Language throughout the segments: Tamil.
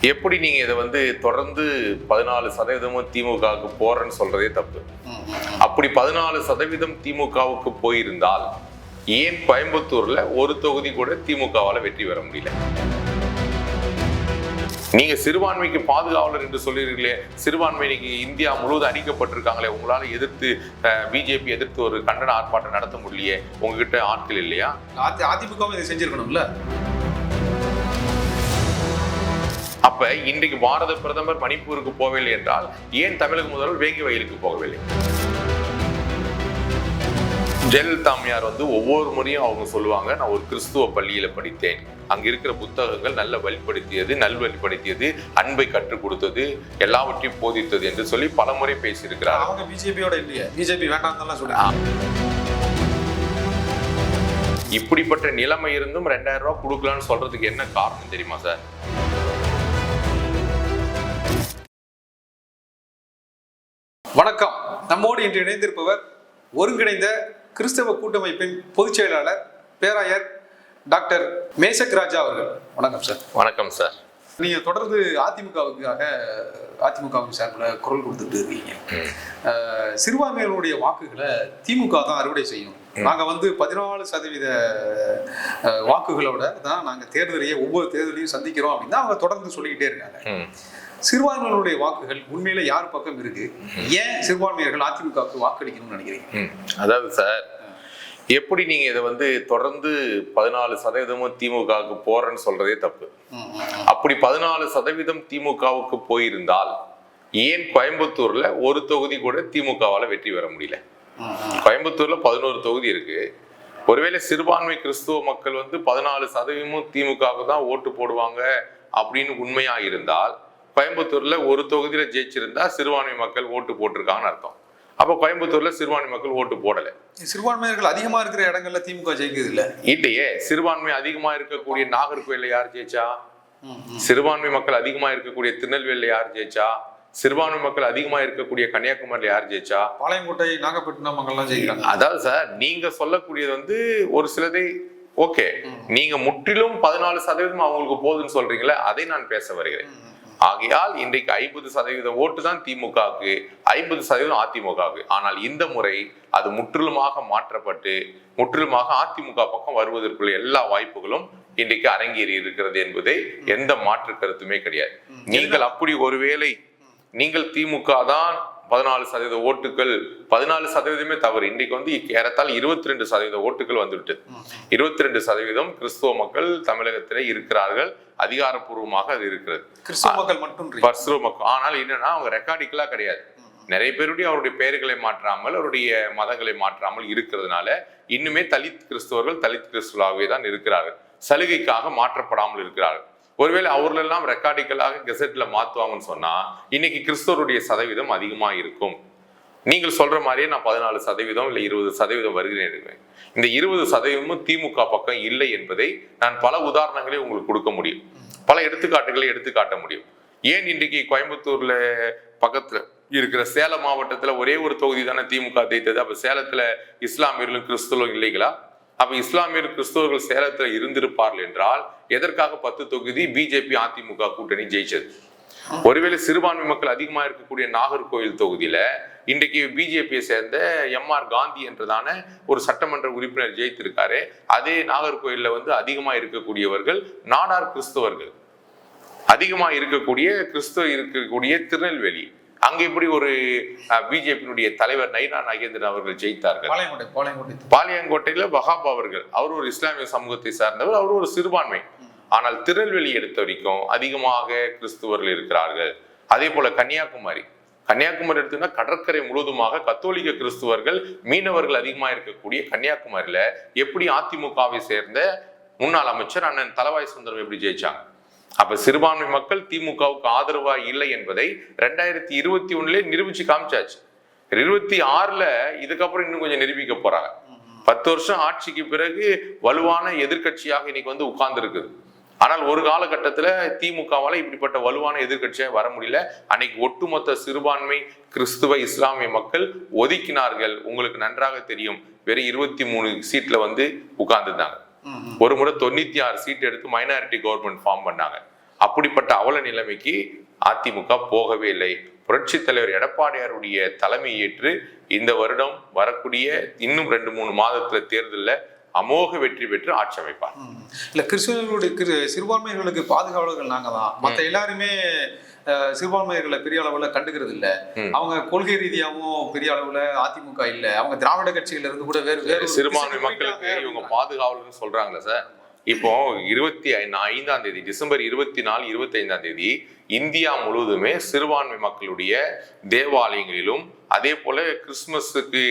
எப்படி நீங்க இதை தொடர்ந்து 14% திமுகவுக்கு போறேன்னு சொல்றதே தப்பு. அப்படி 14% திமுகவுக்கு போயிருந்தால் ஏன் கோயம்புத்தூர்ல ஒரு தொகுதி கூட திமுகவால வெற்றி பெற முடியல? நீங்க சிறுபான்மைக்கு பாதுகாவலர் என்று சொல்லிருக்கீங்களே, சிறுபான்மைக்கு இந்தியா முழுவதும் அடிக்கப்பட்டிருக்காங்களே, உங்களால எதிர்த்து பிஜேபி எதிர்த்து ஒரு கண்டன ஆர்ப்பாட்டம் நடத்த முடியலையே, உங்ககிட்ட ஆட்கள் இல்லையா? அதிமுகவும் இதை செஞ்சிருக்கணும்ல. அப்ப இன்றைக்கு பாரத பிரதமர் மணிப்பூருக்கு போகவில்லை என்றால் ஏன் தமிழக முதல்வர் வேங்கி வயலுக்கு போகவில்லை? ஜெயலலிதா அம்மையார் ஒவ்வொரு முறையும் அவங்க சொல்லுவாங்க, நான் ஒரு கிறிஸ்துவ பள்ளியில படித்தேன், அங்க இருக்கிற புத்தகங்கள் நல்வழிப்படுத்தியது, அன்பை கற்றுக் கொடுத்தது, எல்லாவற்றையும் போதித்தது என்று சொல்லி பல முறை பேசியிருக்கிறார். அவங்க பிஜேபியோட இல்லையே, பிஜேபி வேண்டாம் சொல்றாங்க. இப்படிப்பட்ட நிலைமை இருந்தும் 2000 ரூபாய் கொடுக்கலான்னு சொல்றதுக்கு என்ன காரணம் தெரியுமா சார்? வணக்கம். நம்மோடு இன்று இணைந்திருப்பவர் ஒருங்கிணைந்த கிறிஸ்தவ கூட்டமைப்பின் பொதுச் செயலாளர் பேராயர் டாக்டர் மேசக் ராஜா அவர்கள். வணக்கம் சார். வணக்கம் சார். நீங்க தொடர்ந்து அதிமுகவின் சார்பில் குரல் கொடுத்துட்டு இருக்கீங்க. சிறுபான்மையினருடைய வாக்குகளை திமுக தான் அறுவடை செய்யும். நாங்க 14% வாக்குகளோட தான் நாங்க ஒவ்வொரு தேர்தலையும் சந்திக்கிறோம் அப்படின்னு அவங்க தொடர்ந்து சொல்லிக்கிட்டே இருக்காங்க. சிறுபான்மையினருடைய வாக்குகள் உண்மையில யார் பக்கம் இருக்கு? ஏன் சிறுபான்மையர்கள் அதிமுகவுக்கு வாக்களிக்கணும்னு நினைக்கிறீங்க? அதாவது சார், எப்படி நீங்க இதை தொடர்ந்து 14% திமுகவுக்கு போறேன்னு சொல்றதே தப்பு. அப்படி 14% திமுகவுக்கு போயிருந்தால் ஏன் கோயம்புத்தூர்ல ஒரு தொகுதி கூட திமுகவால வெற்றி பெற முடியல? கோயம்புத்தூர்ல 11 தொகுதி இருக்கு. ஒருவேளை சிறுபான்மை கிறிஸ்துவ மக்கள் 14% திமுகவுக்கு தான் ஓட்டு போடுவாங்க அப்படின்னு உண்மையா இருந்தால் கோயம்புத்தூர்ல ஒரு தொகுதியில ஜெயிச்சிருந்தா சிறுபான்மை மக்கள் ஓட்டு போட்டிருக்காங்கன்னு அர்த்தம். அப்ப கோயம்புத்தூர்ல சிறுபான்மை மக்கள் ஓட்டு போடல. சிறுபான்மையர்கள் அதிகமா இருக்கிற இடங்கள்ல திமுக ஜெயிக்குது இல்ல? இல்லையே. சிறுபான்மை அதிகமா இருக்கக்கூடிய நாகர்கோயில்ல யார் ஜெயிச்சா? சிறுபான்மை மக்கள் அதிகமா இருக்கக்கூடிய திருநெல்வேலியில யார் ஜெயிச்சா? சிறுபான்மை மக்கள் அதிகமா இருக்கக்கூடிய கன்னியாகுமரியில யார் ஜெயிச்சா? பாளையங்கோட்டை, நாகப்பட்டினம் மக்கள்லாம் ஜெயிக்கிறாங்க. அதாவது சார், நீங்க சொல்லக்கூடியது ஒரு சிலதை ஓகே, நீங்க முற்றிலும் 14% அவங்களுக்கு போகுதுன்னு சொல்றீங்களே, அதை நான் பேச வருகிறேன். ஆகையால் இன்றைக்கு 50% ஓட்டு தான் திமுகவுக்கு, 50% அதிமுகவுக்கு. ஆனால் இந்த முறை அது முற்றிலுமாக மாற்றப்பட்டு முற்றிலுமாக அதிமுக பக்கம் வருவதற்குள்ள எல்லா வாய்ப்புகளும் இன்றைக்கு அரங்கேறி இருக்கிறது என்பதை எந்த மாற்று கருத்துமே கிடையாது. நீங்கள் அப்படி ஒருவேளை நீங்கள் திமுக தான் 14% ஓட்டுகள், 14% தவறு. இன்றைக்கு ஏறத்தால் 22% ஓட்டுகள் வந்துவிட்டு 22% கிறிஸ்துவ மக்கள் தமிழகத்திலே இருக்கிறார்கள். அதிகாரப்பூர்வமாக அது இருக்கிறது. கிறிஸ்துவ மக்கள் மட்டும். ஆனால் என்னன்னா அவங்க ரெக்கார்டிக்கலா கிடையாது. நிறைய பேருடைய அவருடைய பெயர்களை மாற்றாமல், அவருடைய மதங்களை மாற்றாமல் இருக்கிறதுனால இன்னுமே தலித் கிறிஸ்துவர்களாகவே தான் இருக்கிறார்கள். சலுகைக்காக மாற்றப்படாமல் இருக்கிறார்கள். ஒருவேளை அவர்களெல்லாம் ரெக்கார்டிக்கலாக கெசட்ல மாத்துவாங்கன்னு சொன்னா இன்னைக்கு கிறிஸ்தவருடைய சதவீதம் அதிகமா இருக்கும். நீங்கள் சொல்ற மாதிரியே நான் 14% இல்லை 20% வருகிறேன் இருக்கேன். இந்த 20% திமுக பக்கம் இல்லை என்பதை நான் பல உதாரணங்களை உங்களுக்கு கொடுக்க முடியும், பல எடுத்துக்காட்டுகளை எடுத்துக்காட்ட முடியும். ஏன் இன்றைக்கு கோயம்புத்தூர்ல பக்கத்துல இருக்கிற சேலம் மாவட்டத்துல ஒரே ஒரு தொகுதி தானே திமுக ஜெயித்தது? அப்ப சேலத்துல இஸ்லாமியர்களும் கிறிஸ்தவர்களும் இல்லைங்களா? அப்ப இஸ்லாமியர் கிறிஸ்தவர்கள் சேலத்துல இருந்திருப்பார்கள் என்றால் எதற்காக 10 தொகுதி பிஜேபி அதிமுக கூட்டணி ஜெயிச்சது? ஒருவேளை சிறுபான்மை மக்கள் அதிகமா இருக்கக்கூடிய நாகர்கோவில் தொகுதியில இன்றைக்கு பிஜேபியை சேர்ந்த எம்.ஆர். காந்தி என்றதான ஒரு சட்டமன்ற உறுப்பினர் ஜெயித்திருக்காரு. அதே நாகர்கோயில்ல அதிகமா இருக்கக்கூடியவர்கள் நாடார் கிறிஸ்தவர்கள், அதிகமா இருக்கக்கூடிய திருநெல்வேலி, அங்க இப்படி ஒரு பிஜேபியினுடைய தலைவர் நைனா நாகேந்திரன் அவர்கள் ஜெயித்தார்கள். பாளையங்கோட்டையில வஹாப் அவர்கள், அவர் ஒரு இஸ்லாமிய சமூகத்தை சார்ந்தவர், அவர் ஒரு சிறுபான்மை. ஆனால் திருநெல்வேலி எடுத்த வரைக்கும் அதிகமாக கிறிஸ்துவர்கள் இருக்கிறார்கள். அதே போல கன்னியாகுமரி எடுத்தோம்னா கடற்கரை முழுவதுமாக கத்தோலிக்க கிறிஸ்துவர்கள், மீனவர்கள் அதிகமா இருக்கக்கூடிய கன்னியாகுமரியில எப்படி அதிமுகவை சேர்ந்த முன்னாள் அமைச்சர் அண்ணன் தலவாய் சுந்தரம் எப்படி ஜெயிச்சாங்க? அப்ப சிறுபான்மை மக்கள் திமுகவுக்கு ஆதரவா இல்லை என்பதை 2021 நிரூபிச்சு காமிச்சாச்சு. 26ல இதுக்கப்புறம் இன்னும் கொஞ்சம் நிரூபிக்க போறாங்க. 10 வருஷம் ஆட்சிக்கு பிறகு வலுவான எதிர்கட்சியாக இன்னைக்கு உட்கார்ந்து இருக்குது. ஆனால் ஒரு காலகட்டத்துல திமுகவால இப்படிப்பட்ட வலுவான எதிர்கட்சியாக வர முடியல. அன்னைக்கு ஒட்டுமொத்த சிறுபான்மை கிறிஸ்துவ இஸ்லாமிய மக்கள் ஒதுக்கினார்கள். உங்களுக்கு நன்றாக தெரியும், வெறும் 23 சீட்ல உட்கார்ந்துருந்தாங்க. ஒரு முறை 96 சீட் எடுத்து மைனாரிட்டி கவர்மெண்ட் ஃபார்ம் பண்ணாங்க. அப்படிப்பட்ட அவல நிலைமைக்கு அதிமுக போகவே இல்லை. புரட்சி தலைவர் எடப்பாடியாருடைய தலைமை ஏற்று இந்த வருடம் வரக்கூடிய இன்னும் 2-3 மாதத்துல தேர்தலில் அமோக வெற்றி பெற்று ஆட்சி அமைப்பார். இல்ல, கிறிஸ்துவர்களுடைய சிறுபான்மையினர்களுக்கு பாதுகாவலர்கள் நாங்க தான். மற்ற எல்லாருமே சிறுபான்மையர்களை பெரிய அளவுல கண்டுக்கிறது இல்ல. அவங்க கொள்கை ரீதியாகவும் பெரிய அளவுல அதிமுக இல்ல. அவங்க திராவிட கட்சியில இருந்து கூட வேறு சிறுபான்மை மக்களுக்கு இவங்க பாதுகாவலர்னு சொல்றாங்களே சார். இப்போ 25ஆம் தேதி டிசம்பர் 24, 25ஆம் தேதி இந்தியா முழுவதுமே சிறுபான்மை மக்களுடைய தேவாலயங்களிலும் அதே போல கிறிஸ்துமஸுக்கு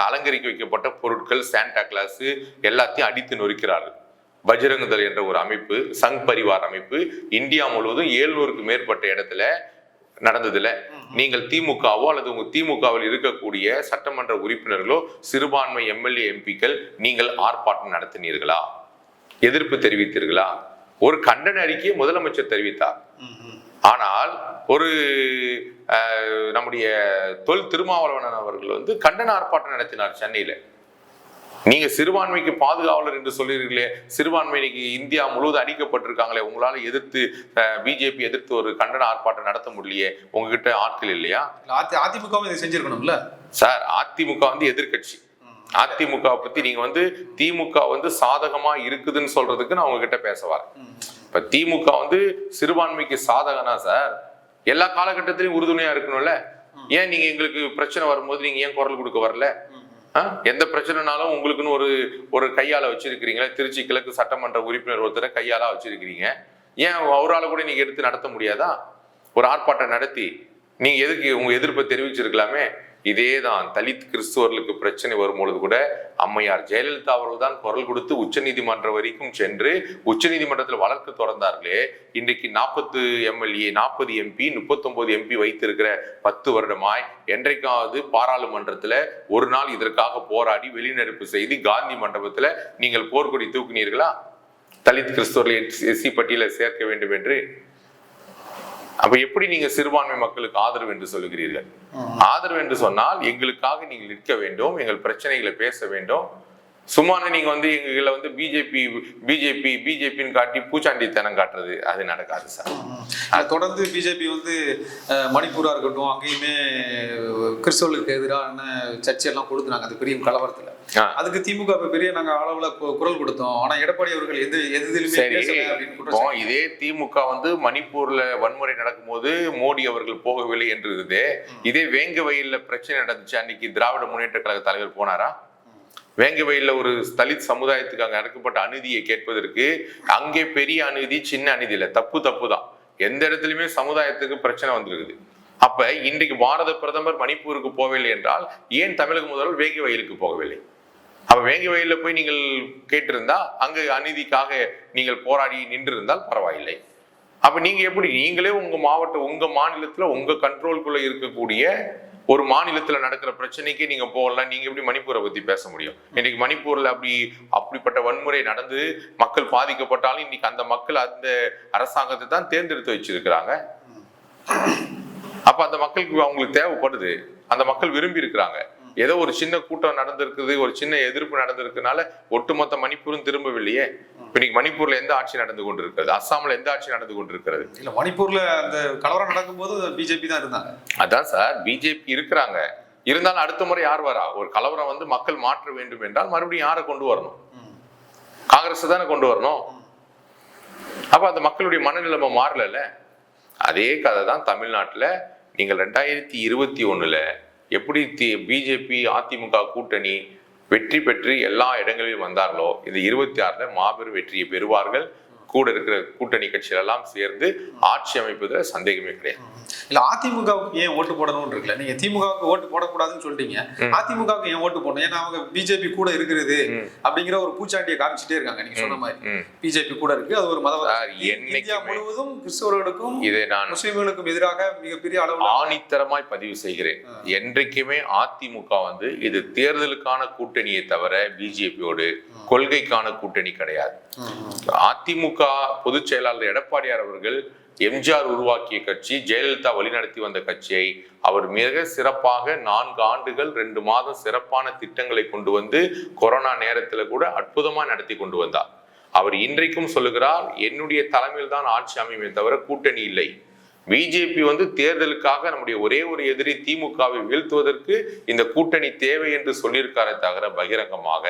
அலங்கரிக்க வைக்கப்பட்ட பொருட்கள், சாண்டா கிளாஸ் எல்லாத்தையும் அடித்து நொறுக்கிறார்கள். பஜ்ரங்தள் என்ற ஒரு அமைப்பு, சங் பரிவார் அமைப்பு இந்தியா முழுவதும் 700க்கு மேற்பட்ட இடத்துல நடந்ததுல நீங்கள் திமுகவோ அல்லது உங்க திமுகவில் இருக்கக்கூடிய சட்டமன்ற உறுப்பினர்களோ சிறுபான்மை எம்எல்ஏ எம்பிக்கள் நீங்கள் ஆர்ப்பாட்டம் நடத்தினீர்களா? எதிர்ப்பு தெரிவித்தீர்களா? ஒரு கண்டன அறிக்கையை முதலமைச்சர் தெரிவித்தார். ஆனால் ஒரு நம்முடைய தொல் திருமாவளவன் அவர்கள் கண்டன ஆர்ப்பாட்டம் நடத்தினார் சென்னையில. நீங்க சிறுபான்மைக்கு பாதுகாவலர் என்று சொல்லிருக்கீங்களே, சிறுபான்மைக்கு இந்தியா முழுவதும் அடிக்கப்பட்டிருக்காங்களே, உங்களால எதிர்த்து பிஜேபி எதிர்த்து ஒரு கண்டன ஆர்ப்பாட்டம் நடத்த முடியலையே, உங்ககிட்ட ஆட்கள் இல்லையா? அதிமுக இதை செஞ்சிருக்கணும்ல சார். அதிமுக எதிர்கட்சி. அதிமுக பத்தி நீங்க திமுக சாதகமா இருக்குதுன்னு சொல்றதுக்கு நான் உங்ககிட்ட பேச வரேன். இப்ப திமுக சிறுபான்மைக்கு சாதகனா சார், எல்லா காலகட்டத்திலையும் உறுதுணையா இருக்கணும்ல. ஏன் நீங்க எங்களுக்கு பிரச்சனை வரும்போது நீங்க ஏன் குரல் கொடுக்க வரல? எந்த பிரச்சனைனாலும் உங்களுக்குன்னு ஒரு கையால வச்சிருக்கிறீங்களா? திருச்சி கிழக்கு சட்டமன்ற உறுப்பினர் ஒருத்தரை கையால வச்சிருக்கிறீங்க. ஏன் அவரால் கூட நீங்க எடுத்து நடத்த முடியாதா? ஒரு ஆர்ப்பாட்டம் நடத்தி நீங்க எதுக்கு உங்க எதிர்ப்பை தெரிவிச்சிருக்கலாமே. இதேதான் தலித் கிறிஸ்துவர்களுக்கு பிரச்சனை வரும்பொழுது கூட அம்மையார் ஜெயலலிதா அவர்கள் தான் குரல் கொடுத்து உச்ச நீதிமன்றம் வரைக்கும் சென்று உச்ச நீதிமன்றத்தில் வழக்கு தொடர்ந்தார்களே. இன்றைக்கு 40 எம்எல்ஏ, 40 எம்பி, 39 எம்பி வைத்திருக்கிற 10 வருடமாய் என்றைக்காவது பாராளுமன்றத்துல ஒரு நாள் இதற்காக போராடி வெளிநடப்பு செய்து காந்தி மண்டபத்துல நீங்கள் போர்க்கொடி தூக்கினீர்களா? தலித் கிறிஸ்துவர்களை எஸ்சி பட்டியலை சேர்க்க வேண்டும் என்று. அப்ப எப்படி நீங்க சிறுபான்மை மக்களுக்கு ஆதரவு என்று சொல்லுகிறீர்கள்? ஆதரவு என்று சொன்னால் எங்களுக்காக நீங்கள் நிற்க வேண்டும், எங்கள் பிரச்சனைகளை பேச வேண்டும். சும்மான நீங்க எங்களை பிஜேபின்னு காட்டி பூச்சாண்டித்தனம் காட்டுறது அது நடக்காது சார். தொடர்ந்து பிஜேபி மணிப்பூரா இருக்கட்டும், அங்கேயுமே கிறிஸ்தவர்களுக்கு எதிரான சர்ச்சை எல்லாம் கொடுத்துனாங்க அந்த பெரிய கலவரத்துல. அதுக்கு திமுக பெரிய நாங்க அளவுல குரல் கொடுத்தோம். ஆனா எடப்பாடி அவர்கள் எதுலையுமே இதே திமுக மணிப்பூர்ல வன்முறை நடக்கும்போது மோடி அவர்கள் போகவில்லை என்று இருந்தது. இதே வேங்க வயல்ல பிரச்சனை நடந்துச்சு, அன்னைக்கு திராவிட முன்னேற்ற கழக தலைவர் போனாரா? வேங்க வயல்ல ஒரு தலித் சமுதாயத்துக்கு அங்க நடக்கப்பட்ட அநீதியை கேட்பதற்கு அங்கே பெரிய அநீதி சின்ன அநீதி இல்ல, தப்பு தான். எந்த இடத்துலயுமே சமுதாயத்துக்கு பிரச்சனை வந்திருக்குது. அப்ப இன்றைக்கு பாரத பிரதமர் மணிப்பூருக்கு போகவில்லை என்றால் ஏன் தமிழக முதல்வர் வேங்க வயலுக்கு போகவில்லை? அப்ப வேங்க வயல்ல போய் நீங்கள் கேட்டிருந்தா அங்கு அநீதிக்காக நீங்கள் போராடி நின்று இருந்தால் பரவாயில்லை. அப்ப நீங்க எப்படி நீங்களே உங்க மாநிலத்துல உங்க கண்ட்ரோல்குள்ள இருக்கக்கூடிய ஒரு மாநிலத்துல நடக்கிற பிரச்சனைக்கு நீங்க போகலாம். நீங்க எப்படி மணிப்பூரை பத்தி பேச முடியும்? இன்னைக்கு மணிப்பூர்ல அப்படிப்பட்ட வன்முறை நடந்து மக்கள் பாதிக்கப்பட்டாலும் இன்னைக்கு அந்த மக்கள் அந்த அரசாங்கத்தை தான் தேர்ந்தெடுத்து வச்சிருக்கிறாங்க. அப்ப அந்த மக்களுக்கு அவங்களுக்கு தேவைப்படுது, அந்த மக்கள் விரும்பி இருக்கிறாங்க. ஏதோ ஒரு சின்ன கூட்டம் நடந்திருக்குது, ஒரு சின்ன எதிர்ப்பு நடந்திருக்குனால ஒட்டுமொத்த மணிப்பூரும் திரும்பவில்லையே. இன்னைக்கு மணிப்பூர்ல எந்த ஆட்சி நடந்து கொண்டிருக்கிறது? அஸ்ஸாம்ல எந்த ஆட்சி நடந்து கொண்டிருக்கிறது? இல்ல, மணிப்பூர்ல அந்த கலவரம் நடக்கும் போது பிஜேபி தான் இருந்தாங்க. அதான் சார், பிஜேபி இருக்கிறாங்க. இருந்தாலும் அடுத்த முறை யார் வரா? ஒரு கலவரம் மக்கள் மாற்ற வேண்டும் என்றால் மறுபடியும் யாரை கொண்டு வரணும்? காங்கிரஸ் தானே கொண்டு வரணும். அப்ப அந்த மக்களுடைய மனநிலைமை மாறல. அதே கதை தான் தமிழ்நாட்டுல. நீங்கள் 2021 எப்படி பிஜேபி அதிமுக கூட்டணி வெற்றி பெற்று எல்லா இடங்களிலும் வந்தார்களோ, இந்த 26 மாபெரும் வெற்றியை பெறுவார்கள். கூட இருக்கிற கூட்டணி கட்சிகள் எல்லாம் சேர்ந்து ஆட்சி அமைப்பதுல சந்தேகமே கிடையாது. இல்ல, அதிமுகவுக்கு ஏன் ஓட்டு போடணும்னு இருக்குல்ல. நீங்க திமுகவுக்கு ஓட்டு போடக்கூடாதுன்னு சொல்லிட்டீங்க, அதிமுகவுக்கு ஏன் ஓட்டு போடணும்? ஏன்னா அவங்க பிஜேபி கூட இருக்கிறது அப்படிங்கிற ஒரு பூச்சாண்டியை காமிச்சிட்டே இருக்காங்க. நீங்க சொன்ன மாதிரி பிஜேபி கூட இருக்கு, அது ஒரு மத இந்தியா முழுவதும் கிறிஸ்தவர்களுக்கும் இதை நான் முஸ்லிம்களுக்கும் எதிராக மிகப்பெரிய அளவு ஆணித்தரமாய் பதிவு செய்கிறேன். என்றைக்குமே அதிமுக இது தேர்தலுக்கான கூட்டணியை தவிர பிஜேபியோடு கொள்கைக்கான கூட்டணி கிடையாது. அதிமுக பொதுச் செயலாளர் எடப்பாடியார் அவர்கள் எம்ஜிஆர் உருவாக்கிய கட்சி, ஜெயலலிதா வழிநடத்தி வந்த கட்சியை அவர் மிக சிறப்பாக 4 ஆண்டுகள் 2 மாதம் சிறப்பான திட்டங்களை கொண்டு கொரோனா நேரத்துல கூட அற்புதமா நடத்தி கொண்டு வந்தார். அவர் இன்றைக்கும் சொல்லுகிறார், என்னுடைய தலைமையில் தான் ஆட்சி அமையுமே தவிர கூட்டணி இல்லை. பிஜேபி தேர்தலுக்காக நம்முடைய ஒரே ஒரு எதிரி திமுகவை வீழ்த்துவதற்கு இந்த கூட்டணி தேவை என்று சொல்லியிருக்காரே தவிர பகிரங்கமாக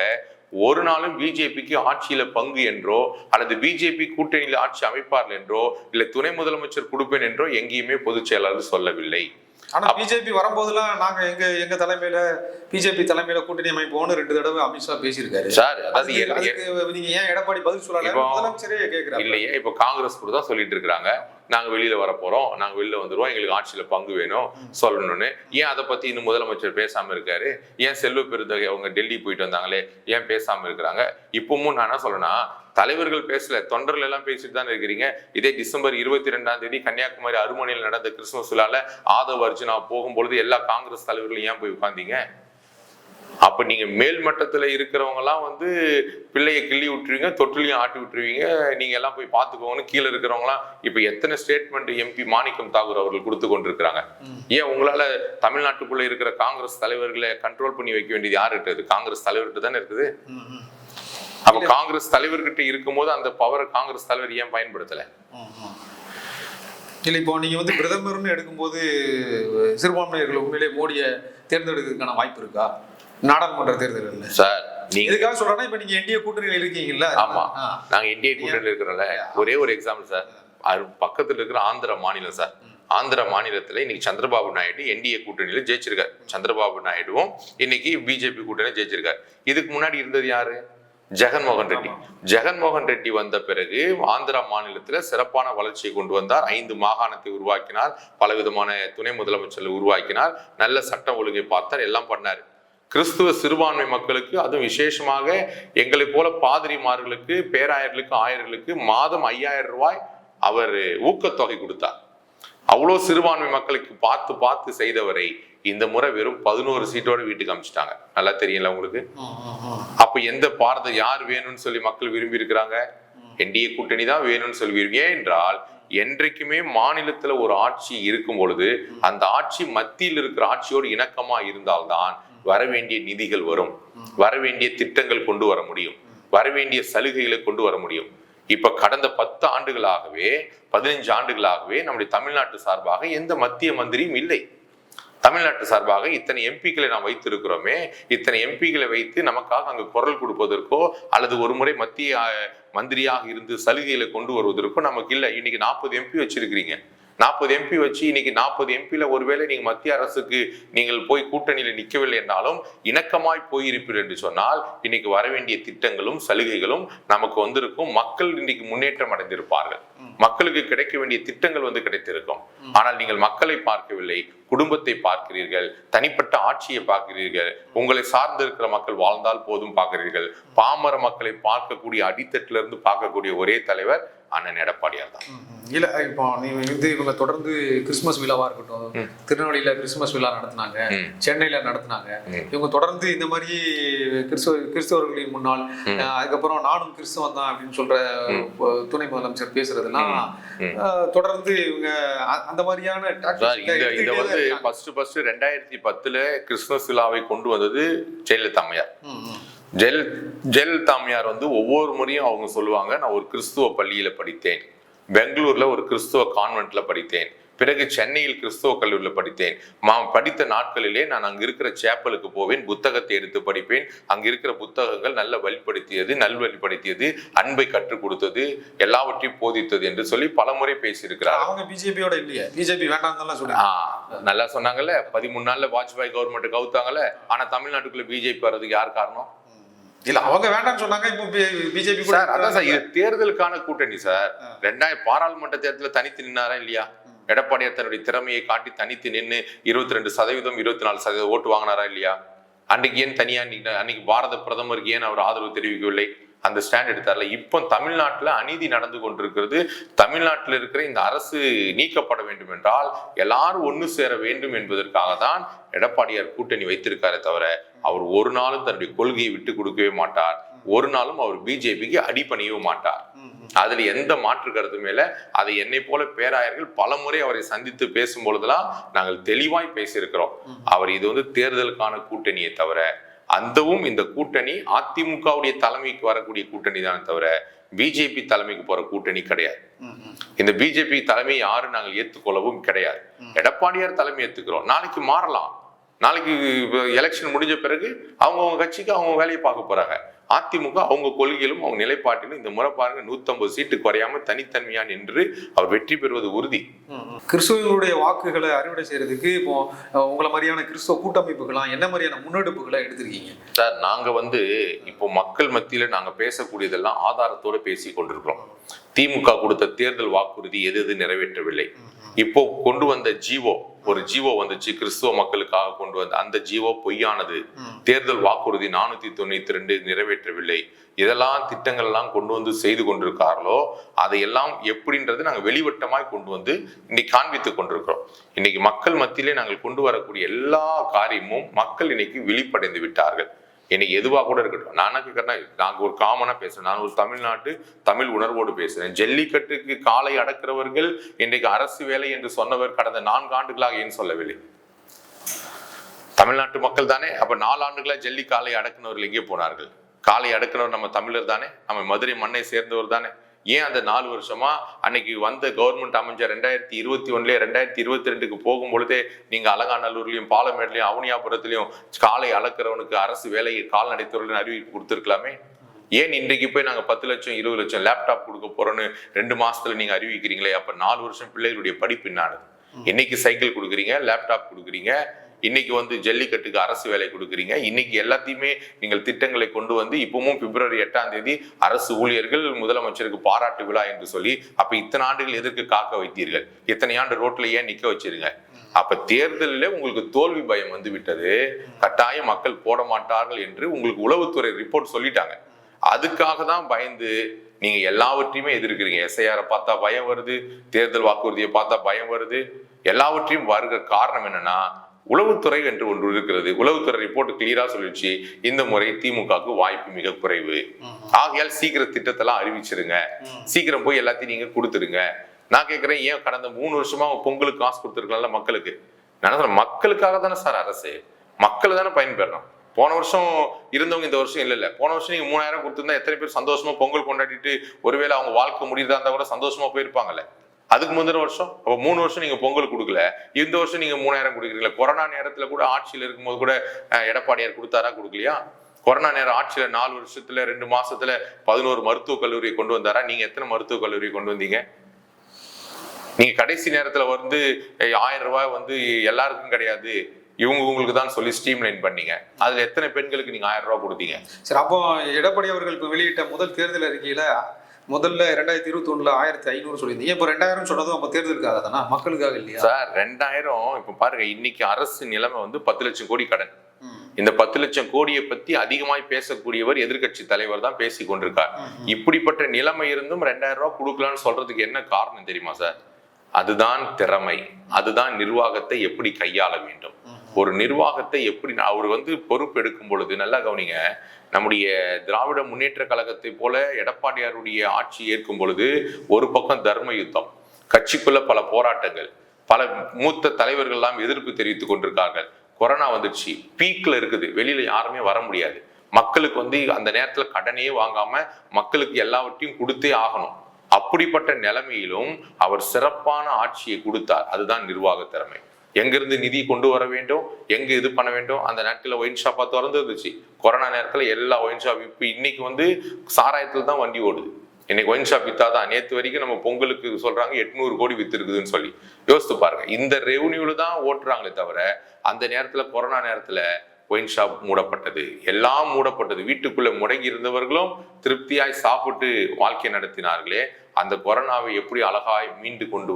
ஒரு நாளும் பிஜேபிக்கு ஆட்சியில பங்கு என்றோ அல்லது பிஜேபி கூட்டணியில் ஆட்சி அமைப்பார்கள் என்றோ இல்ல துணை முதலமைச்சர் கொடுப்பேன் என்றோ எங்கேயுமே பொதுச் செயலாளர் சொல்லவில்லை. ஆனா பிஜேபி வரும்போதெல்லாம் நாங்க எங்க தலைமையில பிஜேபி தலைமையில கூட்டணி அமைப்போம்னு 2 தடவை அமித்ஷா பேசியிருக்காரு சார். அதாவது நீங்க ஏன் எடப்பாடி பதில் சொல்லல? முதலமைச்சரே கேக்குறாரு இல்லையே. இப்ப காங்கிரஸ் கூட தான் சொல்லிட்டு இருக்காங்க, நாங்க வெளியில வர போறோம், நாங்க வெளியில வந்துருவோம், எங்களுக்கு ஆட்சியில பங்கு வேணும் சொல்லணும்னு. ஏன் அதை பத்தி இன்னும் முதலமைச்சர் பேசாம இருக்காரு? ஏன் செல்வ பெருந்தகை அவங்க டெல்லி போயிட்டு வந்தாங்களே ஏன் பேசாம இருக்கிறாங்க? இப்பவும் நான் என்ன சொல்றேன்னா, தலைவர்கள் பேசல, தொண்டர்கள் எல்லாம் பேசிட்டு தான் இருக்கிறீங்க. இதே டிசம்பர் 22 கன்னியாகுமரி அருமனையில் நடந்த கிறிஸ்துமஸ் விழால ஆதவ் அர்ஜுனா போகும்பொழுது எல்லா காங்கிரஸ் தலைவர்களும் ஏன் போய் உட்கார்ந்தீங்க? அப்ப நீங்க மேல் மட்டத்துல இருக்கிறவங்க எல்லாம் பிள்ளைய கிள்ளி விட்டுருவீங்க, தொட்டிலையும் ஆட்டி விட்டுருவீங்க, நீங்க எல்லாம் போய் பாத்துக்கோங்கன்னு கீழே இருக்கிறவங்க எல்லாம் இப்ப எத்தனை ஸ்டேட்மெண்ட் எம்பி மாணிக்கம் தாகூர் அவர்கள் கொடுத்து கொண்டிருக்கிறாங்க. ஏன் உங்களால தமிழ்நாட்டுக்குள்ள இருக்கிற காங்கிரஸ் தலைவர்களை கண்ட்ரோல் பண்ணி வைக்க வேண்டியது யாருக்கிட்ட? காங்கிரஸ் தலைவர்கிட்ட தானே இருக்குது. அப்ப காங்கிரஸ் தலைவர்கிட்ட இருக்கும் போது அந்த பவரை காங்கிரஸ் தலைவர் ஏன் பயன்படுத்தல? இல்ல இப்போ நீங்க பிரதமர்னு எடுக்கும்போது சிறுபான்மையர்கள் உண்மையிலே மோடியை தேர்ந்தெடுக்கிறதுக்கான வாய்ப்பு இருக்கா நாடாளுமன்ற தேர்தல்? சார் நீங்க எதுக்காக சொல்றேன்னா, இப்ப நீங்க என்டிஏ கூட்டணியில் இருக்கீங்கல்ல? ஆமா, நாங்க என்டிஏ கூட்டணியில் இருக்கிறோம்ல. ஒரே ஒரு எக்ஸாம்பிள் சார், பக்கத்துல இருக்கிற ஆந்திர மாநிலம் சார். ஆந்திர மாநிலத்துல இன்னைக்கு சந்திரபாபு நாயுடு என்டிஏ கூட்டணியில ஜெயிச்சிருக்காரு. சந்திரபாபு நாயுடுவும் இன்னைக்கு பிஜேபி கூட்டணி ஜெயிச்சிருக்காரு. இதுக்கு முன்னாடி இருந்தது யாரு? ஜெகன்மோகன் ரெட்டி. ஜெகன்மோகன் ரெட்டி வந்த பிறகு ஆந்திரா மாநிலத்துல சிறப்பான வளர்ச்சியை கொண்டு வந்தார். 5 மாகாணத்தை உருவாக்கினார், பலவிதமான துணை முதலமைச்சர்களை உருவாக்கினார், நல்ல சட்டம் ஒழுங்கை பார்த்தார், எல்லாம் பண்ணார். கிறிஸ்துவ சிறுபான்மை மக்களுக்கு, அதுவும் விசேஷமாக எங்களை போல பாதிரிமார்களுக்கு, பேராயர்களுக்கு, ஆயர்களுக்கு மாதம் 5000 ரூபாய் அவர் ஊக்கத்தொகை கொடுத்தார். அவ்வளோ சிறுபான்மை மக்களுக்கு பார்த்து பார்த்து செய்தவரை இந்த முறை வெறும் 11 சீட்டோட வீட்டுக்கு அமிச்சிட்டாங்க. நல்லா தெரியல உங்களுக்கு. அப்ப எந்த பாரத யார் வேணும்னு சொல்லி மக்கள் விரும்பி இருக்கிறாங்க? என்டிஏ கூட்டணி தான் வேணும்னு சொல்லி விரும்பி. ஏனென்றால் என்றைக்குமே மாநிலத்துல ஒரு ஆட்சி இருக்கும் பொழுது அந்த ஆட்சி மத்தியில் இருக்கிற ஆட்சியோடு இணக்கமா இருந்தால்தான் வர வேண்டிய நிதிகள் வரும், வர வேண்டிய திட்டங்கள் கொண்டு வர முடியும், வர வேண்டிய சலுகைகளை கொண்டு வர முடியும். இப்ப கடந்த 10 ஆண்டுகளாகவே 15 ஆண்டுகளாகவே நம்முடைய தமிழ்நாட்டு சார்பாக எந்த மத்திய மந்திரியும் இல்லை. தமிழ்நாட்டு சார்பாக இத்தனை எம்பிக்களை நாம் வைத்திருக்கிறோமே, இத்தனை எம்பிக்களை வைத்து நமக்காக அங்கு குரல் கொடுப்பதற்கோ அல்லது ஒரு முறை மத்திய மந்திரியாக இருந்து சலுகைகளை கொண்டு வருவதற்கோ நமக்கு இல்லை. இன்னைக்கு 40 எம்பி வச்சிருக்கிறீங்க. 40 எம்பி வச்சு இன்னைக்கு 40 எம்பியில ஒருவேளை நீங்க மத்திய அரசுக்கு நீங்கள் போய் கூட்டணியில நிற்கவில்லை என்றாலும் இணக்கமாய் போயிருப்பீர்கள் என்று சொன்னால் இன்னைக்கு வர வேண்டிய திட்டங்களும் சலுகைகளும் நமக்கு வந்திருக்கும். மக்கள் இன்னைக்கு முன்னேற்றம் அடைந்திருப்பார்கள், மக்களுக்கு கிடைக்க வேண்டிய திட்டங்கள் கிடைத்திருக்கும். ஆனால் நீங்கள் மக்களை பார்க்கவில்லை, குடும்பத்தை பார்க்கிறீர்கள், தனிப்பட்ட ஆட்சியை பார்க்கிறீர்கள், உங்களை சார்ந்து இருக்கிற மக்கள் வாழ்ந்தால் போதும் பார்க்கிறீர்கள். பாமர மக்களை பார்க்கக்கூடிய அடித்தட்டுல இருந்து பார்க்கக்கூடிய ஒரே தலைவர் அண்ணன் எடப்பாடியார் தான். இல்ல இப்போ இவங்க தொடர்ந்து கிறிஸ்துமஸ் விழாவா இருக்கட்டும், திருநெல்வேலியில கிறிஸ்துமஸ் விழா நடத்தினாங்க, சென்னையில நடத்தினாங்க. இவங்க தொடர்ந்து இந்த மாதிரி கிறிஸ்தவர்களின் முன்னாள், அதுக்கப்புறம் நானும் கிறிஸ்தவன் தான் அப்படின்னு சொல்ற துணை முதலமைச்சர் பேசுறதெல்லாம் தொடர்ந்து இவங்க அந்த மாதிரியான ஃபர்ஸ்ட் 2010 கிறிஸ்துமஸ் விழாவை கொண்டு வந்தது ஜெயலலிதா அம்மையார். ஜெயலலிதா அம்மையார் ஒவ்வொரு முறையும் அவங்க சொல்லுவாங்க, நான் ஒரு கிறிஸ்துவ பள்ளியில படித்தேன், பெங்களூர்ல ஒரு கிறிஸ்துவ கான்வென்ட்ல படித்தேன், பிறகு சென்னையில் கிறிஸ்துவ கல்லூரியில் படித்தேன். படித்த நாட்களிலே நான் அங்க இருக்கிற சேப்பலுக்கு போவேன், புத்தகத்தை எடுத்து படிப்பேன். அங்க இருக்கிற புத்தகங்கள் நல்ல வழிப்படுத்தியது, நல்வழிப்படுத்தியது, அன்பை கற்றுக் கொடுத்தது, எல்லாவற்றையும் போதித்தது என்று சொல்லி பல முறை பேசியிருக்கிறார். அவங்க பிஜேபியோட இல்லையா? பிஜேபி வேண்டாம் சொன்னாங்க. நல்லா சொன்னாங்கல்ல, 13 நாள்ல வாஜ்பாய் கவர்மெண்ட் கவுத்தாங்கல்ல. ஆனா தமிழ்நாட்டுக்குள்ள பிஜேபி வர்றதுக்கு யார் காரணம்? இல்ல அவங்க வேண்டாம்னு சொன்னாங்க. இப்போ பிஜேபி சார் அதான் சார், இது தேர்தலுக்கான கூட்டணி சார். 2000 பாராளுமன்ற தேர்தலில் தனித்து நின்னாரா இல்லையா? எடப்பாடியார் தன்னுடைய திறமையை காட்டி தனித்து நின்று 22%, 24% ஓட்டு வாங்கினாரா இல்லையா? அன்னைக்கு ஏன் தனியா அன்னைக்கு பாரத பிரதமருக்கு ஏன் அவர் ஆதரவு தெரிவிக்கவில்லை? அந்த ஸ்டாண்ட் எடுத்தார்ல. இப்போ தமிழ்நாட்டுல அநீதி நடந்து கொண்டிருக்கிறது. தமிழ்நாட்டில் இருக்கிற இந்த அரசு நீக்கப்பட வேண்டும் என்றால் எல்லாரும் ஒண்ணு சேர வேண்டும் என்பதற்காக தான் எடப்பாடியார் கூட்டணி வைத்திருக்காரே தவிர அவர் ஒரு நாளும் தன்னுடைய கொள்கையை விட்டு கொடுக்கவே மாட்டார், ஒரு நாளும் அவர் பிஜேபிக்கு அடிபணியவே மாட்டார். அதுல எந்த மாற்று கருத்தும் இல்லை. அதை என்னை போல பேராயர்கள் பல முறை அவரை சந்தித்து பேசும் பொழுதெல்லாம் நாங்கள் தெளிவாய் பேசியிருக்கிறோம். அவர் இது தேர்தலுக்கான கூட்டணியை தவிர, அந்தவும் இந்த கூட்டணி அதிமுகவுடைய தலைமைக்கு வரக்கூடிய கூட்டணி தானே தவிர பிஜேபி தலைமைக்கு போற கூட்டணி கிடையாது. இந்த பிஜேபி தலைமையை யாரும் நாங்கள் ஏற்றுக்கொள்ளவும் கிடையாது. எடப்பாடியார் தலைமை ஏத்துக்கிறோம். நாளைக்கு மாறலாம். நாளைக்கு எலெக்ஷன் முடிஞ்ச பிறகு அவங்க கட்சிக்கு அவங்க வேலையை பார்க்க போறாங்க. அதிமுக அவங்க கொள்கையிலும் அவங்க நிலைப்பாட்டிலும் இந்த முறை பாருங்க 150 சீட்டு குறையாம தனித்தன்மையா நின்று அவர் வெற்றி பெறுவது உறுதி. கிறிஸ்துவர்களுடைய வாக்குகளை அறுவடை செய்யறதுக்கு இப்போ உங்களை மாதிரியான கிறிஸ்துவ கூட்டமைப்புகளாம் என்ன மாதிரியான முன்னெடுப்புகளை எடுத்திருக்கீங்க சார்? நாங்க இப்போ மக்கள் மத்தியில நாங்க பேசக்கூடியதெல்லாம் ஆதாரத்தோடு பேசி கொண்டிருக்கிறோம். திமுக கொடுத்த தேர்தல் வாக்குறுதி எது நிறைவேற்றவில்லை. இப்போ கொண்டு வந்த ஒரு ஜீவோ வந்துச்சு, கிறிஸ்துவ மக்களுக்காக கொண்டு வந்த அந்த ஜீவோ பொய்யானது. தேர்தல் வாக்குறுதி 492 நிறைவேற்றவில்லை. இதெல்லாம் திட்டங்கள் எல்லாம் கொண்டு வந்து செய்து கொண்டிருக்கார்களோ அதையெல்லாம் எப்படின்றது நாங்கள் வெளிவட்டமாய் கொண்டு வந்து இன்னைக்கு காண்பித்துக் கொண்டிருக்கிறோம். இன்னைக்கு மக்கள் மத்தியிலே நாங்கள் கொண்டு வரக்கூடிய எல்லா காரியமும் மக்கள் இன்னைக்கு விழிப்படைந்து விட்டார்கள். இன்னைக்கு எதுவாக கூட இருக்கட்டும், நாங்கள் ஒரு காமனா பேசுறேன். நான் ஒரு தமிழ் உணர்வோடு பேசுறேன். ஜல்லிக்கட்டுக்கு காலை அடக்கிறவர்கள் இன்றைக்கு அரசு வேலை என்று சொன்னவர் கடந்த 4 ஆண்டுகளாக ஏன் சொல்லவில்லை? தமிழ்நாட்டு மக்கள் தானே. அப்ப 4 ஆண்டுகளாக ஜல்லி காலை அடக்குனவர்கள் எங்கே போனார்கள்? காலை அடக்குனவர் நம்ம தமிழர் தானே, நம்ம மதுரை மண்ணை சேர்ந்தவர் தானே. ஏன் அந்த 4 வருஷமா அன்னைக்கு வந்த கவர்மெண்ட் அமைஞ்ச 2021 2022க்கு போகும்பொழுதே நீங்க அலங்காநல்லூர்லயும் பாலமேட்லயும் அவனியாபுரத்திலையும் காலை அளக்கிறவனுக்கு அரசு வேலையை கால்நடைத்துறையில் அறிவிப்பு கொடுத்துருக்கலாமே? ஏன் இன்றைக்கு போய் நாங்க 10 லட்சம் 20 லட்சம் லேப்டாப் கொடுக்க போறோம்னு 2 மாசத்துல நீங்க அறிவிக்கிறீங்களே? அப்ப 4 வருஷம் பிள்ளைகளுடைய படிப்பு என்னானது? இன்னைக்கு சைக்கிள் கொடுக்குறீங்க, லேப்டாப் கொடுக்குறீங்க, இன்னைக்கு ஜல்லிக்கட்டுக்கு அரசு வேலை கொடுக்குறீங்க. இன்னைக்கு எல்லாத்தையுமே நீங்கள் திட்டங்களை கொண்டு வந்து இப்பவும் பிப்ரவரி 8ஆம் தேதி அரசு ஊழியர்கள் முதலமைச்சருக்கு பாராட்டு விழா என்று சொல்லி, அப்ப இத்தனை ஆண்டுகள் எதற்கு காக்க வைத்தீர்கள்? இத்தனை ஆண்டு ரோட்ல ஏன் நிக்க வச்சிருங்க? அப்ப தேர்தலில் உங்களுக்கு தோல்வி பயம் வந்து விட்டது. கட்டாயம் மக்கள் போட மாட்டார்கள் என்று உங்களுக்கு உளவுத்துறை ரிப்போர்ட் சொல்லிட்டாங்க. அதுக்காக தான் பயந்து நீங்க எல்லாவற்றையுமே எதிர்க்கிறீங்க. எஸ்ஐஆரை பார்த்தா பயம் வருது, தேர்தல் வாக்குறுதியை பார்த்தா பயம் வருது. எல்லாவற்றையும் வருகிற காரணம் என்னன்னா, உளவுத்துறை என்று ஒன்று இருக்கிறது. உளவுத்துறை ரிப்போர்ட் கிளியரா சொல்லிடுச்சு, இந்த முறை திமுகவுக்கு வாய்ப்பு மிக குறைவு. ஆகையால் சீக்கிரம் திட்டத்தெல்லாம் அறிவிச்சிருங்க, சீக்கிரம் போய் எல்லாத்தையும் நீங்க கொடுத்துருங்க. நான் கேட்கிறேன், ஏன் கடந்த 3 வருஷமா பொங்கலுக்கு காசு கொடுத்துருக்கலாம்ல மக்களுக்கு? நான் மக்களுக்காக தானே சார் அரசு, மக்கள் தானே பயன்பெறணும். போன வருஷம் இருந்தவங்க இந்த வருஷம் இல்ல. போன வருஷம் நீங்க 3000 கொடுத்திருந்தா எத்தனை பேர் சந்தோஷமா பொங்கல் கொண்டாடிட்டு ஒருவேளை அவங்க வாழ்க்கை முடியறதா இருந்தா கூட சந்தோஷமா போயிருப்பாங்கல்ல. அதுக்கு முந்தின வருஷம் அப்ப 3 வருஷம் நீங்க பொங்கல் கொடுக்கல, இந்த வருஷம் நீங்க 3000 கொடுக்குறீங்களா? கொரோனா நேரத்துல கூட ஆட்சியில் இருக்கும்போது கூட எடப்பாடியார் கொடுத்தாரா, கொடுக்கலையா? கொரோனா நேரம் ஆட்சியில 4 வருஷத்துல 2 மாசத்துல 11 மருத்துவக் கல்லூரியை கொண்டு வந்தாரா? நீங்க எத்தனை மருத்துவக் கல்லூரியை கொண்டு வந்தீங்க? நீங்க கடைசி நேரத்துல 1000 ரூபாய் எல்லாருக்கும் கிடையாது, உங்களுக்கு தான் சொல்லி ஸ்ட்ரீம் லைன் பண்ணீங்க. அதுல எத்தனை பெண்களுக்கு நீங்க 1000 ரூபாய் கொடுத்தீங்க? சரி, அப்போ எடப்பாடி அவர்கள் இப்ப வெளியிட்ட முதல் தேர்தல் அறிக்கையில முதல்ல 2021 1500 சொல்லியிருந்தீங்க. இப்போ 2000 சொன்னதும் அப்ப தேர்தலுக்காக தானா, மக்களுக்காக இல்லையா சார்? 2000 இப்ப பாருங்க, இன்னைக்கு அரசு நிலைமை 10 லட்சம் கோடி கடன். இந்த 10 லட்சம் கோடியை பத்தி அதிகமாய் பேசக்கூடியவர் எதிர்கட்சி தலைவர் தான் பேசி கொண்டிருக்கார். இப்படிப்பட்ட நிலைமை இருந்தும் 2000 ரூபாய் கொடுக்கலான்னு சொல்றதுக்கு என்ன காரணம் தெரியுமா சார்? அதுதான் திறமை, அதுதான் நிர்வாகத்தை எப்படி கையாள வேண்டும். ஒரு நிர்வாகத்தை எப்படி அவர் பொறுப்பு எடுக்கும் பொழுது, நல்லா கவனிங்க, நம்முடைய திராவிட முன்னேற்ற கழகத்தை போல எடப்பாடியாருடைய ஆட்சி ஏற்கும் பொழுது ஒரு பக்கம் தர்ம யுத்தம், கட்சிக்குள்ள பல போராட்டங்கள், பல மூத்த தலைவர்கள் எல்லாம் எதிர்ப்பு தெரிவித்துக் கொண்டிருக்கார்கள். கொரோனா வந்துடுச்சு, பீக்ல இருக்குது, வெளியில யாருமே வர முடியாது. மக்களுக்கு அந்த நேரத்துல கடனே வாங்காம மக்களுக்கு எல்லாவற்றையும் கொடுத்தே ஆகணும். அப்படிப்பட்ட நிலைமையிலும் அவர் சிறப்பான ஆட்சியை கொடுத்தார். அதுதான் நிர்வாக திறமை. எங்கிருந்து நிதி கொண்டு வர வேண்டும், எங்க இது பண்ண வேண்டும். அந்த நேரத்துல ஒயின் ஷாப்பா திறந்து இருந்துச்சு. கொரோனா நேரத்துல எல்லா ஒயின் ஷாப், இப்ப இன்னைக்கு சாராயத்துல தான் வண்டி ஓடுது. இன்னைக்கு ஒயின் ஷாப் வித்தாதான். நேற்று வரைக்கும் நம்ம பொங்கலுக்கு சொல்றாங்க 800 கோடி வித்து இருக்குதுன்னு சொல்லி யோசித்து பாருங்க. இந்த ரெவன்யூல தான் ஓட்டுறாங்களே தவிர, அந்த நேரத்துல கொரோனா நேரத்துல ஒயின் ஷாப் மூடப்பட்டது, எல்லாம் மூடப்பட்டது. வீட்டுக்குள்ள முடங்கி இருந்தவர்களும் திருப்தியாய் சாப்பிட்டு வாழ்க்கை நடத்தினார்களே. அந்த கொரோனாவை எப்படி அழகாய் மீண்டு கொண்டு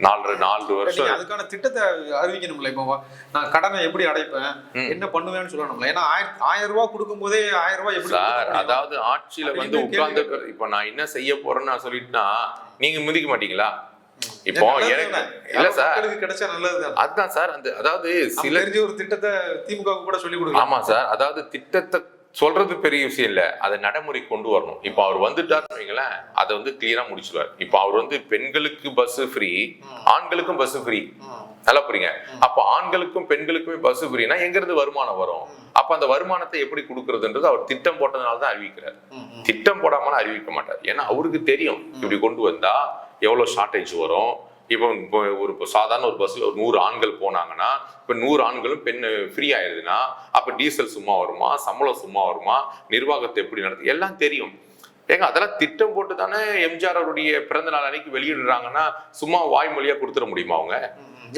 4 வருஷம் அதுக்கான திட்டத்தை அறிவிக்கணும்ல. இப்போ நான் கடனை எப்படி அடைப்பேன், என்ன பண்ணுவேன்னு சொல்லணும்ல. ஏன்னா 1000 ரூபாய் கொடுக்கும் போதே 1000 ரூபாய் எப்படி சார்? அதாவது ஆட்சியில உட்கார்ந்து இப்ப நான் என்ன செய்ய போறேன்னு நான் சொல்லிட்டுனா நீங்க மிதிக்க மாட்டீங்களா? இப்போ இல்ல சார், கிடைச்சா நல்லது. அதுதான் சார். அதாவது சில ஒரு திட்டத்தை திமுக கூட சொல்லி கொடுங்க. ஆமா சார், அதாவது திட்டத்தை சொல்றது பெரிய விஷயம் இல்ல, அதை நடைமுறை கொண்டு வரணும். இப்ப அவர் வந்துட்டாருன்னு வைங்களேன், அதை வந்து கிளியரா முடிச்சிருவார். இப்ப அவர் வந்து பெண்களுக்கு பஸ் ஃப்ரீ, ஆண்களுக்கும் பஸ் ஃப்ரீ. நல்லா புரியுங்க. அப்ப ஆண்களுக்கும் பெண்களுக்குமே பஸ் ஃப்ரீனா எங்க இருந்து வருமானம் வரும்? அப்ப அந்த வருமானத்தை எப்படி கொடுக்கறதுன்றது அவர் திட்டம் போட்டதுனால தான் அறிவிக்கிறார். திட்டம் போடாமலாம் அறிவிக்க மாட்டார். ஏன்னா அவருக்கு தெரியும் இப்படி கொண்டு வந்தா எவ்வளவு ஷார்டேஜ் வரும். இப்போ ஒரு சாதாரண ஒரு பஸ்ல ஒரு 100 ஆண்கள் போனாங்கன்னா இப்ப 100 ஆண்களும் பெண் ஃப்ரீ ஆயிருதுன்னா அப்ப டீசல் சும்மா வருமா, சம்பளம் சும்மா வருமா, நிர்வாகத்தை எப்படி நடத்து எல்லாம் தெரியும். ஏங்க அதெல்லாம் திட்டம் போட்டு தானே எம்ஜிஆர் அவருடைய பிறந்த நாள் அன்னைக்கு வெளியிடுறாங்கன்னா சும்மா வாய்மொழியா கொடுத்துட முடியுமா அவங்க?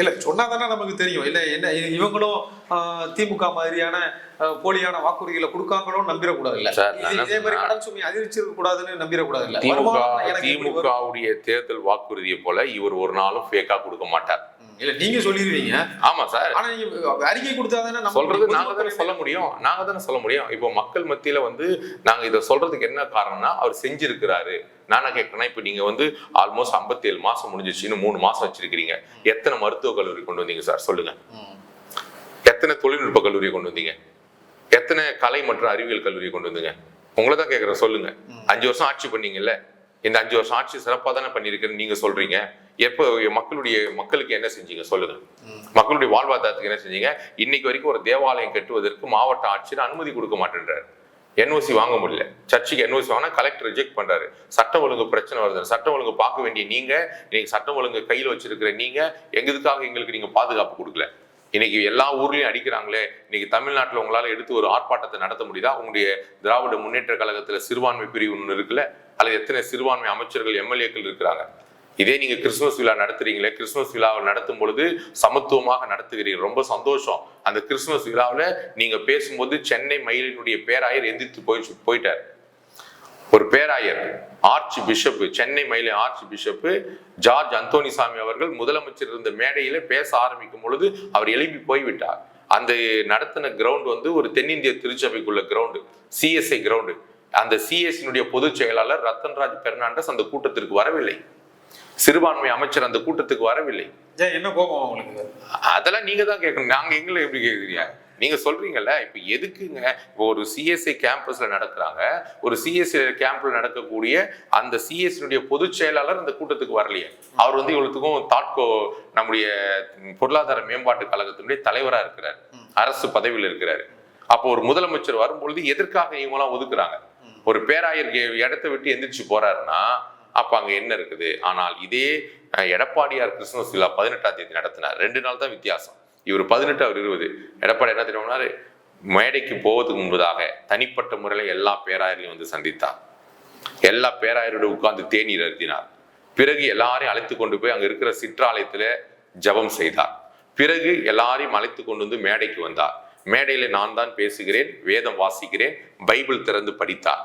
இல்ல சொன்னாதானே நமக்கு தெரியும். இல்ல என்ன இவங்களும் திமுக மாதிரியான போலியான வாக்குறுதிகளை கொடுக்காங்களோன்னு நம்பிடக்கூடாது. இல்ல இதே மாதிரி கடன் சுமையை அதிகரிச்சிருக்க கூடாதுன்னு நம்பிடக்கூடாது. இல்ல திமுகவுடைய தேர்தல் வாக்குறுதியை போல இவர் ஒரு நாளும் ஃபேக்கா கொடுக்க மாட்டார். இல்ல நீங்க சொல்லிடுவீங்க. ஆமா சார், ஆனா நீங்க அறிக்கை கொடுத்தாதானே சொல்றது நாங்க தானே சொல்ல முடியும். இப்போ மக்கள் மத்தியில வந்து நாங்க இதை சொல்றதுக்கு என்ன காரணம்னா அவர் செஞ்சிருக்கிறாரு. நானா கேட்கறேன்னா இப்ப நீங்க வந்து ஆல்மோஸ்ட் 57 மாசம் முடிஞ்சிச்சு, இன்னும் 3 மாசம் வச்சிருக்கீங்க. எத்தனை மருத்துவக் கல்லூரி கொண்டு வந்தீங்க சார் சொல்லுங்க? எத்தனை தொழில்நுட்ப கல்லூரியை கொண்டு வந்தீங்க? எத்தனை கலை மற்றும் அறிவியல் கல்லூரியை கொண்டு வந்தீங்க? உங்களை தான் கேட்கறேன், சொல்லுங்க. 5 வருஷம் ஆட்சி பண்ணீங்கல்ல, இந்த 5 வருஷம் ஆட்சி சிறப்பா தானே பண்ணிருக்கேன்னு நீங்க சொல்றீங்க. எப்போ மக்களுக்கு என்ன செஞ்சீங்க சொல்லுங்க? மக்களுடைய வாழ்வாதாரத்துக்கு என்ன செஞ்சீங்க? இன்னைக்கு வரைக்கும் ஒரு தேவாலயம் கட்டுவதற்கு மாவட்ட ஆட்சியர் அனுமதி கொடுக்க மாட்டேன்றாரு. என்ஓசி வாங்க முடியல. சர்ச்சுக்கு என்ஓசி வாங்கினா கலெக்டர் ரிஜெக்ட் பண்றாரு. சட்டம் ஒழுங்கு பிரச்சனை வருது. சட்டம் ஒழுங்கு பார்க்க வேண்டிய நீங்க, இன்னைக்கு சட்டம் ஒழுங்கு கையில் வச்சிருக்கிற நீங்க எதுக்காக எங்களுக்கு நீங்க பாதுகாப்பு கொடுக்கல? இன்னைக்கு எல்லா ஊர்லயும் அடிக்கிறாங்களே, இன்னைக்கு தமிழ்நாட்டில் உங்களால எடுத்து ஒரு ஆர்ப்பாட்டத்தை நடத்த முடியுதா? உங்களுடைய திராவிட முன்னேற்ற கழகத்துல சிறுபான்மை பிரிவு ஒன்று இருக்குல்ல, அல்லது எத்தனை சிறுபான்மை அமைச்சர்கள் எம்எல்ஏக்கள் இருக்கிறாங்க. இதே நீங்க கிறிஸ்துமஸ் விழா நடத்துறீங்களே, கிறிஸ்துமஸ் விழாவை நடத்தும் பொழுது சமத்துவமாக நடத்துகிறீர்கள், ரொம்ப சந்தோஷம். அந்த கிறிஸ்துமஸ் விழாவில் நீங்க பேசும்போது சென்னை மயிலினுடைய பேராயர் எந்திரித்து போயிட்டார். ஒரு பேராயர் ஆர்ச்சி பிஷப், சென்னை மயிலை ஆர்ச்சி பிஷப் ஜார்ஜ் அந்தோனிசாமி அவர்கள் முதலமைச்சர் இருந்த மேடையில பேச ஆரம்பிக்கும் பொழுது அவர் எழுப்பி போய்விட்டார். அந்த நடத்தின கிரவுண்ட் வந்து ஒரு தென்னிந்திய திருச்சபைக்குள்ள கிரவுண்டு, சிஎஸ்ஐ கிரவுண்டு. அந்த சிஎஸ்ஐனுடைய பொதுச் செயலாளர் ரத்தன்ராஜ் பெர்னாண்டஸ் அந்த கூட்டத்திற்கு வரவில்லை. சிறுபான்மை அமைச்சர் அந்த கூட்டத்துக்கு வரவில்லை. என்ன கோபம் உங்களுக்கு? அதெல்லாம் நீங்க தான் கேட்கணும், நாங்க எங்களை எப்படி கேட்குறீங்க? நீங்க சொல்றீங்கல்ல, இப்ப எதுக்குங்க இப்போ ஒரு சிஎஸ்ஐ கேம்பஸ்ல நடக்கிறாங்க, ஒரு சிஎஸ்ஐ கேம்ப்ல நடக்கக்கூடிய அந்த சிஎஸ்ஐ பொதுச் செயலாளர் அந்த கூட்டத்துக்கு வரலையே. அவர் வந்து இவ்வளவுக்கும் தாட்கோ நம்முடைய பொருளாதார மேம்பாட்டு கழகத்தினுடைய தலைவரா இருக்கிறார், அரசு பதவியில் இருக்கிறாரு. அப்போ ஒரு முதலமைச்சர் வரும்பொழுது எதற்காக இவங்கெல்லாம் ஒதுக்குறாங்க? ஒரு பேராயர் இடத்தை விட்டு எந்திரிச்சு போறாருன்னா அப்ப அங்க என்ன இருக்குது? ஆனால் இதே எடப்பாடியார் கிறிஸ்துமஸ் விழா 18ஆம் தேதி நடத்தினார். 2 நாள் தான் வித்தியாசம். இவர் 18, அவர் 20. எடப்பாடி என்ன தெரியும்னாரு, மேடைக்கு போவதுக்கு முன்பதாக தனிப்பட்ட முறையில் எல்லா பேராயரையும் வந்து சந்தித்தார். எல்லா பேராயரோட உட்கார்ந்து தேநீர் அருந்தினார். பிறகு எல்லாரையும் அழைத்து கொண்டு போய் அங்க இருக்கிற சிற்றாலயத்துல ஜபம் செய்தார். பிறகு எல்லாரையும் அழைத்து கொண்டு வந்து மேடைக்கு வந்தார். மேடையில நான் தான் பேசுகிறேன், வேதம் வாசிக்கிறேன், பைபிள் திறந்து படித்தார்.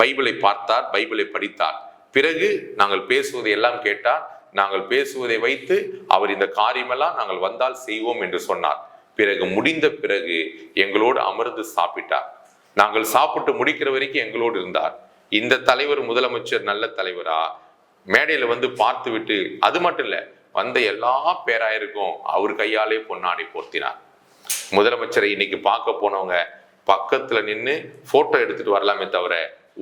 பைபிளை பார்த்தார், பைபிளை படித்தார். பிறகு நாங்கள் பேசுவதை எல்லாம் கேட்டார். நாங்கள் பேசுவதை வைத்து அவர் இந்த காரியமெல்லாம் நாங்கள் வந்தால் செய்வோம் என்று சொன்னார். பிறகு முடிந்த பிறகு எங்களோடு அமர்ந்து சாப்பிட்டார். நாங்கள் சாப்பிட்டு முடிக்கிற வரைக்கும் எங்களோடு இருந்தார். இந்த தலைவர் முதலமைச்சர் நல்ல தலைவரா? மேடையில வந்து பார்த்து விட்டு, அது மட்டும் இல்ல, வந்த எல்லா பேராயருக்கும் அவர் கையாலே பொன்னாடை போர்த்தினார். முதலமைச்சரை இன்னைக்கு பார்க்க போனவங்க பக்கத்துல நின்று போட்டோ எடுத்துட்டு வரலாமே தவிர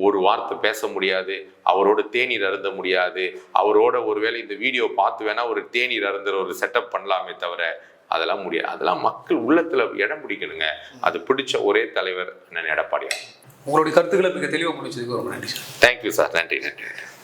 ஒரு வார்த்தை பேச முடியாது, அவரோட தேநீர் அருந்த முடியாது, அவரோட ஒருவேளை இந்த வீடியோ பார்த்து வேணா ஒரு தேநீர் அருந்துற ஒரு செட்டப் பண்ணலாமே தவிர அதெல்லாம் முடியாது. அதெல்லாம் மக்கள் உள்ளத்துல இடம் பிடிக்கணுங்க. அது பிடிச்ச ஒரே தலைவர் அண்ணன் எடப்பாடியார். உங்களுடைய கருத்துக்களை மிக தெளிவாக முடிச்சதுக்கு ரொம்ப நன்றி சார். Thank you sir. நன்றி.